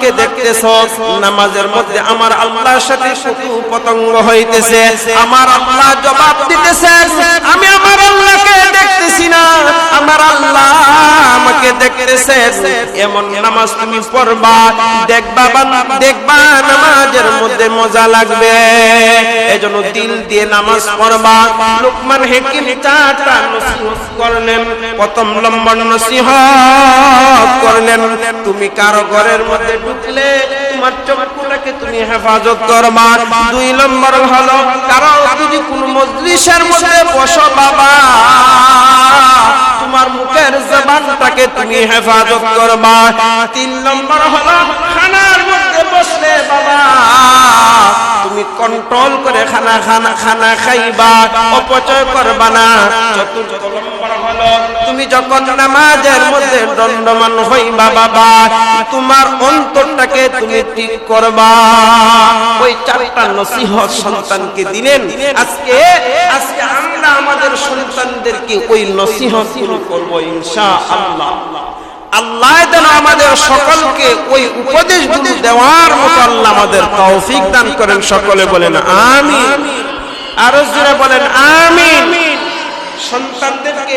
আল্লাহকে দেখতেছো, নামাজের মধ্যে আমার আল্লাহর সাথে শত্রু পতঙ্গ হইতেছে, আমার আল্লাহ জবাব দিতেছেন আমি আমার আল্লাহকে দেখতেছি না, আমার আল্লাহ আমাকে দেখতেছেন। এমন নামাজ তুমি পড়বা, দেখবা নামাজের মধ্যে মজা লাগবে। এজন্য দিল দিয়ে নামাজ পড়বা। লুকমান হাকিম চারটা নসিহত করলেন। প্রথম নম্বর নসিহত করলেন, তুমি কারো ঘরের মধ্যে ঢুকলে তোমার চক্ষুটাকে তুমি হেফাজত করবা। দুই নম্বর হলো, কারো যদি কোনো মজলিসের মধ্যে বসো বাবা, তোমার মুখের জবানটাকে তুমি হেফাজত করবা। তিন নম্বর হলো, খানার মধ্যে বসলে বাবা তুমি কন্ট্রোল করে খানা খাইবা, অপচয় করবা না। চতুর্থ নম্বর হলো, তুমি যখন নামাজের মধ্যে দণ্ডমান হইবা বাবা, তোমার অন্তরটাকে তুমি ঠিক করবা। ওই চারটা নসিহত সন্তানকে দিলেন। আজকে আমরা আমাদের সন্তানদেরকে ওই নসিহত করব ইনশাআল্লাহ। আল্লাহ যেন আমাদের সকলকে ওই উপদেশগুলো দেওয়ার মতো আল্লাহ আমাদের তৌফিক দান করেন। সকলে বলেন আমিন। আরো জোরে বলেন আমিন। সন্তানদেরকে